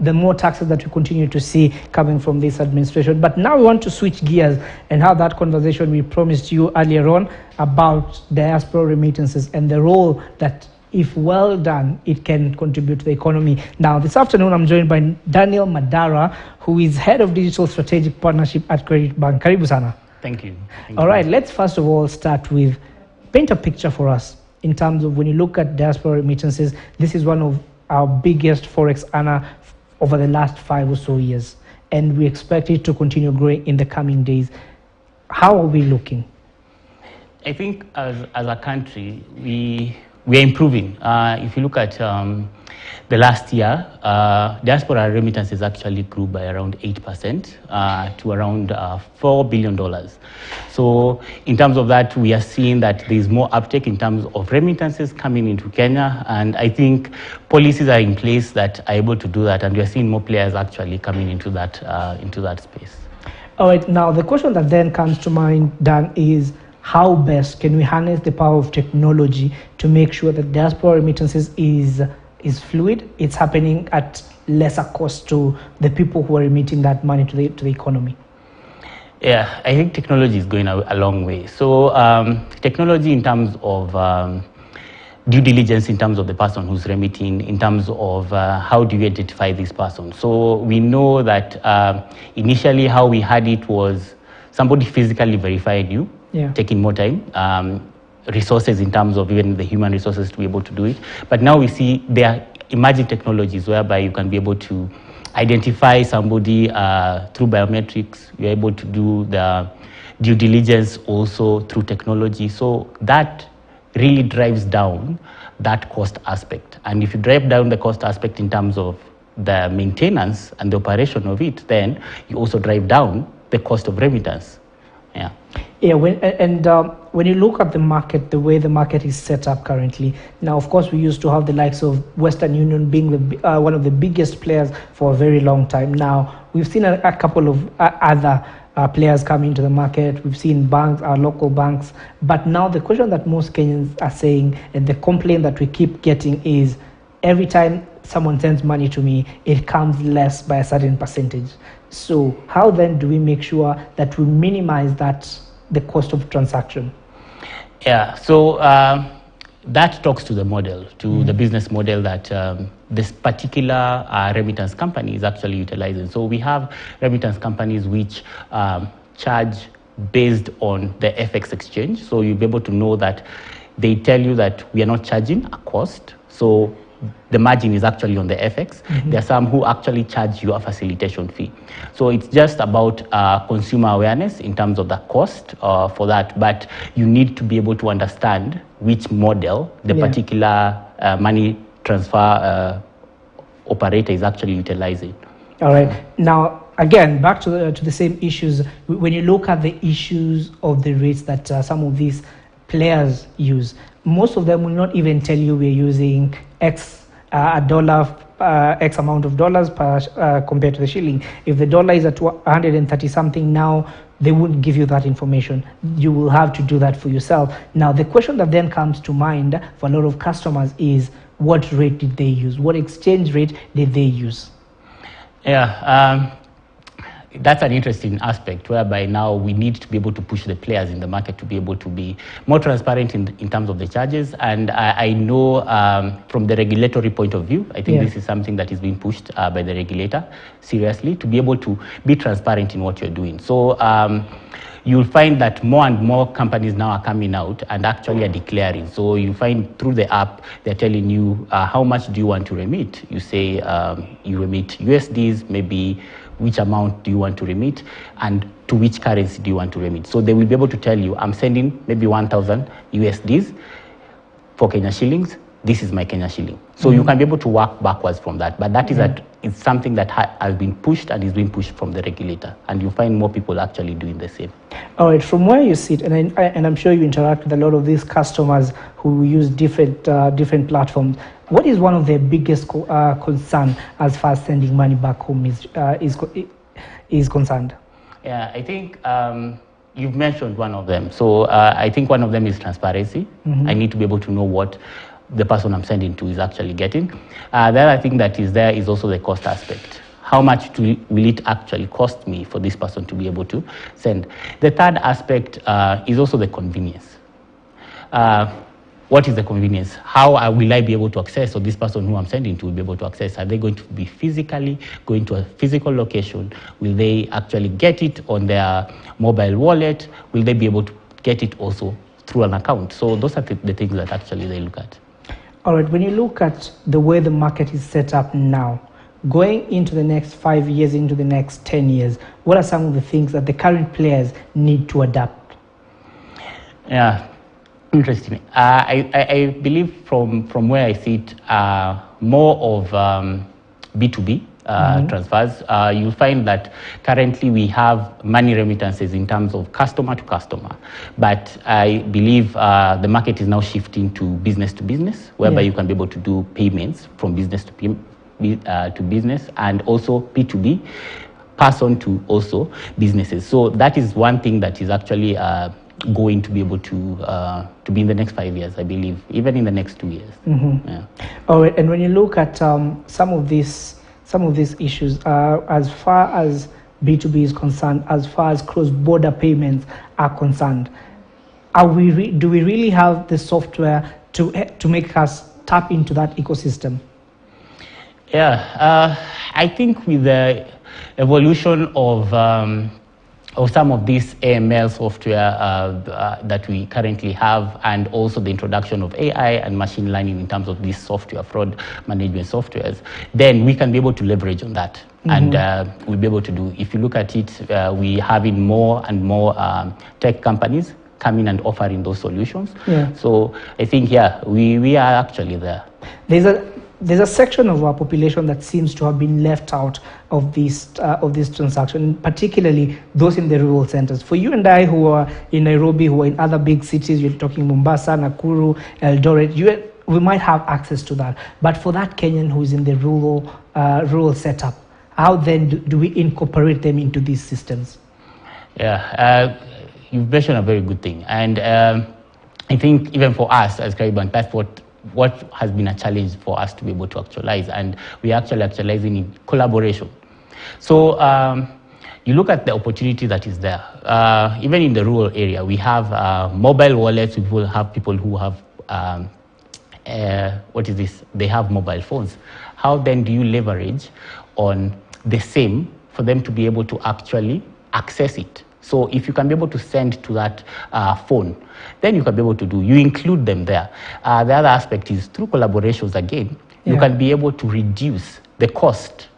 the more taxes that we continue to see coming from this administration. But now we want to switch gears and have that conversation we promised you earlier on about diaspora remittances and the role that, if well done, it can contribute to the economy. Now, this afternoon, I'm joined by Daniel Madara, who is Head of Digital Strategic Partnership at Credit Bank. Karibu sana. Thank you. All right, let's first of all start with paint a picture for us in terms of when you look at diaspora remittances. This is one of our biggest forex earner over the last 5 or so years, and we expect it to continue growing in the coming days. How are we looking? I think as a country, we are improving. If you look at the last year, diaspora remittances actually grew by around 8% to around $4 billion. So in terms of that, we are seeing that there is more uptake in terms of remittances coming into Kenya, and I think policies are in place that are able to do that, and we are seeing more players actually coming into that space. All right, now the question that then comes to mind, Dan, is how best can we harness the power of technology to make sure that diaspora remittances is fluid, it's happening at lesser cost to the people who are remitting that money to the economy? Yeah, I think technology is going a long way. So technology in terms of due diligence, in terms of the person who's remitting, in terms of how do you identify this person. So we know that initially how we had it was somebody physically verified you, taking more time. Resources in terms of even the human resources to be able to do it. But now we see there are emerging technologies whereby you can be able to identify somebody through biometrics. You're able to do the due diligence also through technology. So that really drives down that cost aspect. And if you drive down the cost aspect in terms of the maintenance and the operation of it, then you also drive down the cost of remittance. Yeah, when you look at the market, the way the market is set up currently, now of course we used to have the likes of Western Union being one of the biggest players for a very long time. Now we've seen a couple of other players come into the market. We've seen banks, our local banks, but now the question that most Kenyans are saying, and the complaint that we keep getting, is every time someone sends money to me, it comes less by a certain percentage. So how then do we make sure that we minimize the cost of transaction? Yeah, so that talks to the model, to the business model that this particular remittance company is actually utilizing. So we have remittance companies which charge based on the FX exchange. So you'll be able to know that they tell you that we are not charging a cost. So the margin is actually on the FX. There are some who actually charge you a facilitation fee. So it's just about consumer awareness in terms of the cost for that. But you need to be able to understand which model the particular money transfer operator is actually utilizing. All right. Now, again, back to the same issues. When you look at the issues of the rates that some of these players use, most of them will not even tell you we're using X X amount of dollars per compared to the shilling. If the dollar is at 130 something now, they wouldn't give you that information. You will have to do that for yourself. Now, the question that then comes to mind for a lot of customers is, what rate did they use? What exchange rate did they use? Yeah. That's an interesting aspect whereby now we need to be able to push the players in the market to be able to be more transparent in terms of the charges. And I know from the regulatory point of view, I think this is something that is being pushed by the regulator seriously to be able to be transparent in what you're doing. So you'll find that more and more companies now are coming out and actually are declaring. So you find through the app, they're telling you how much do you want to remit. You say you remit USDs, maybe which amount do you want to remit, and to which currency do you want to remit. So they will be able to tell you, I'm sending maybe 1,000 USDs for Kenya shillings. This is my Kenya shilling. So you can be able to work backwards from that. But that is it's something that has been pushed and is being pushed from the regulator. And you find more people actually doing the same. All right, from where you sit, and I'm sure you interact with a lot of these customers who use different platforms, what is one of their biggest concern as far as sending money back home is concerned? Yeah, I think you've mentioned one of them. So I think one of them is transparency. I need to be able to know what the person I'm sending to is actually getting. The other thing that is there is also the cost aspect. How much will it actually cost me for this person to be able to send? The third aspect is also the convenience. What is the convenience? How will I be able to access, or this person who I'm sending to will be able to access? Are they going to be physically going to a physical location? Will they actually get it on their mobile wallet? Will they be able to get it also through an account? So those are the things that actually they look at. All right, when you look at the way the market is set up now, going into the next 5 years, into the next 10 years, what are some of the things that the current players need to adapt? Yeah, interesting. I believe from where I see it, more of B2B transfers. You'll find that currently we have money remittances in terms of customer to customer, but I believe the market is now shifting to business, whereby you can be able to do payments from business to business, and also P2B, person to also businesses. So that is one thing that is actually going to be able to be in the next 5 years, I believe, even in the next 2 years. Yeah. All right, and when you look at some of these issues, as far as B2B is concerned, as far as cross-border payments are concerned, do we really have the software to make us tap into that ecosystem? Yeah, I think with the evolution of some of this AML software that we currently have, and also the introduction of AI and machine learning in terms of these software fraud management softwares, then we can be able to leverage on that. And we'll be able to do, if you look at it, we having more and more tech companies coming and offering those solutions. Yeah. So I think, yeah, we are actually there. There's a section of our population that seems to have been left out of this transaction, particularly those in the rural centers. For you and I who are in Nairobi, who are in other big cities, you're talking Mombasa, Nakuru, Eldoret, we might have access to that. But for that Kenyan who is in the rural setup, how then do we incorporate them into these systems? Yeah, you've mentioned a very good thing. And I think even for us as Caribbean, that's what has been a challenge for us to be able to actualize, and we are actually actualizing in collaboration. So you look at the opportunity that is there. Even in the rural area, we have mobile wallets. We will have people who have they have mobile phones. How then do you leverage on the same for them to be able to actually access it? So if you can be able to send to that phone, then you can be able to you include them there. The other aspect is through collaborations again, you can be able to reduce the cost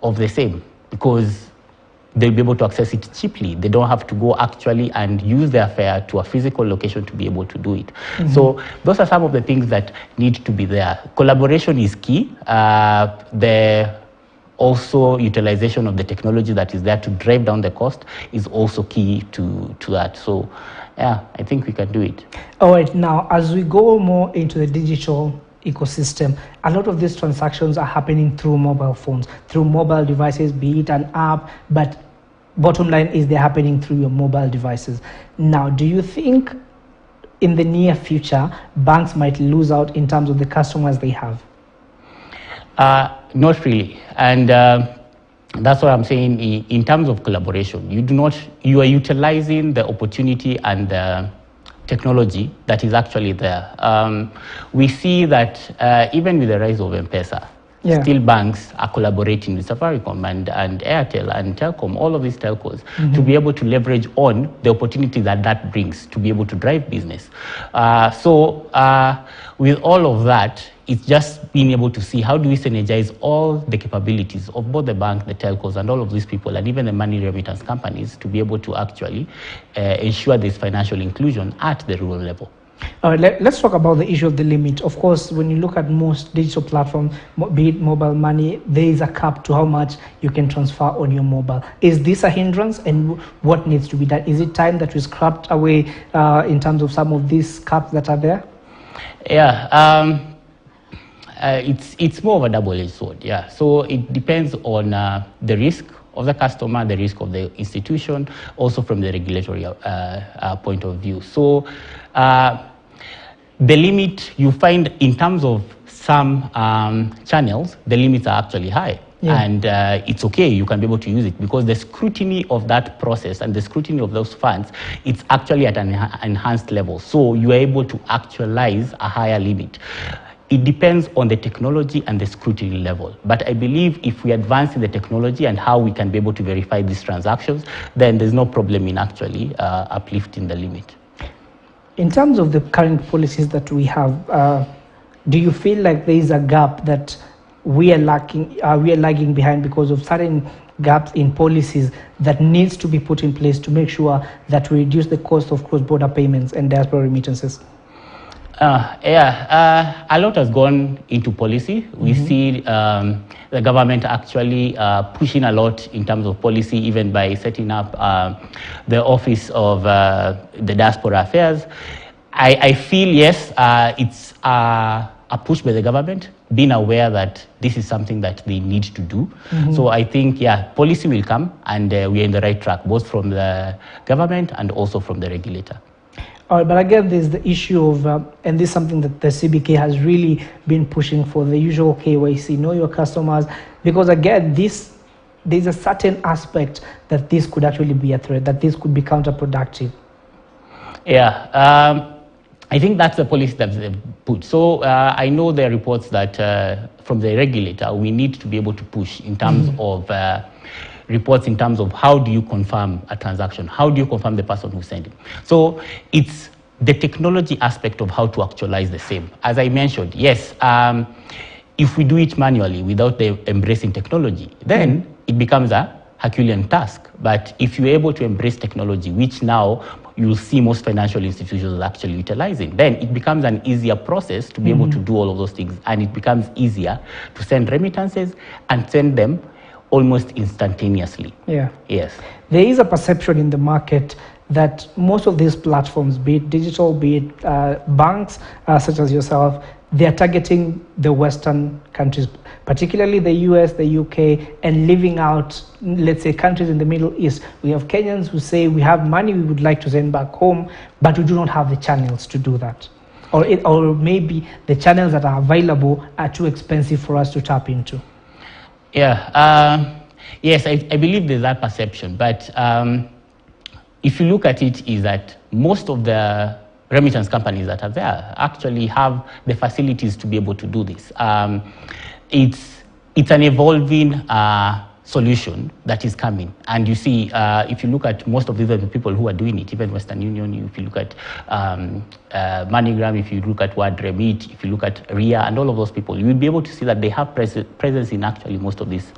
of the same, because they'll be able to access it cheaply. They don't have to go actually and use their fare to a physical location to be able to do it. So those are some of the things that need to be there. Collaboration is key. Also, utilization of the technology that is there to drive down the cost is also key to that. So, yeah, I think we can do it. All right, now, as we go more into the digital ecosystem, a lot of these transactions are happening through mobile phones, through mobile devices, be it an app, but bottom line is they're happening through your mobile devices. Now, do you think in the near future, banks might lose out in terms of the customers they have? Not really, and that's what I'm saying. In terms of collaboration, you are utilizing the opportunity and the technology that is actually there. We see that even with the rise of M-Pesa, still banks are collaborating with Safaricom and Airtel and Telcom, all of these telcos, to be able to leverage on the opportunity that brings to be able to drive business. So with all of that, it's just being able to see how do we synergize all the capabilities of both the bank, the telcos, and all of these people, and even the money remittance companies, to be able to actually ensure this financial inclusion at the rural level. All right, let's talk about the issue of the limit. Of course, when you look at most digital platforms, be it mobile money, there is a cap to how much you can transfer on your mobile. Is this a hindrance, and what needs to be done? Is it time that we scrapped away in terms of some of these caps that are there? Yeah. It's more of a double-edged sword, yeah. So it depends on the risk of the customer, the risk of the institution, also from the regulatory point of view. So The limit you find in terms of some channels, the limits are actually high. Yeah. And it's okay, you can be able to use it because the scrutiny of that process and the scrutiny of those funds, it's actually at an enhanced level. So you are able to actualize a higher limit. It depends on the technology and the scrutiny level. But I believe if we advance in the technology and how we can be able to verify these transactions, then there's no problem in actually uplifting the limit. In terms of the current policies that we have, do you feel like there is a gap that we are lagging behind because of certain gaps in policies that needs to be put in place to make sure that we reduce the cost of cross-border payments and diaspora remittances? A lot has gone into policy. We see the government actually pushing a lot in terms of policy, even by setting up the Office of the Diaspora Affairs. I feel, yes, it's a push by the government, being aware that this is something that they need to do. So I think, yeah, policy will come, and we are in the right track, both from the government and also from the regulator. All right, but again, there's the issue of, and this is something that the CBK has really been pushing for, the usual KYC, know your customers, because again, there's a certain aspect that this could actually be a threat, that this could be counterproductive. Yeah, I think that's the policy that they've put. So I know there are reports that from the regulator, we need to be able to push in terms of reports in terms of how do you confirm a transaction? How do you confirm the person who sent it? So it's the technology aspect of how to actualize the same. As I mentioned, yes, if we do it manually without embracing technology, then it becomes a Herculean task. But if you're able to embrace technology, which now you'll see most financial institutions actually utilizing, then it becomes an easier process to be able to do all of those things. And it becomes easier to send remittances and send them almost instantaneously. Yeah. Yes. There is a perception in the market that most of these platforms, be it digital, be it banks such as yourself, they are targeting the Western countries, particularly the US, the UK, and leaving out, let's say, countries in the Middle East. We have Kenyans who say we have money we would like to send back home, but we do not have the channels to do that. Or maybe the channels that are available are too expensive for us to tap into. Yeah, yes, I believe there's that perception, but if you look at it, is that most of the remittance companies that are there actually have the facilities to be able to do this. It's an evolving solution that is coming. And you see, if you look at most of the people who are doing it, even Western Union, if you look at MoneyGram, if you look at WorldRemit, if you look at RIA, and all of those people, you will be able to see that they have presence in actually most of these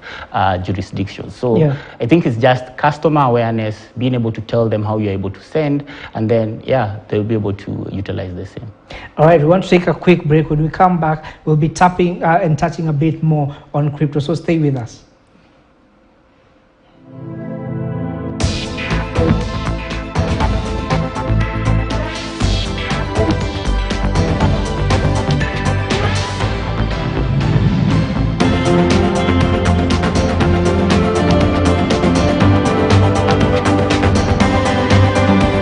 jurisdictions. So yeah. I think it's just customer awareness, being able to tell them how you're able to send, and then, yeah, they'll be able to utilize the same. All right, we want to take a quick break. When we come back, we'll be tapping and touching a bit more on crypto, so stay with us.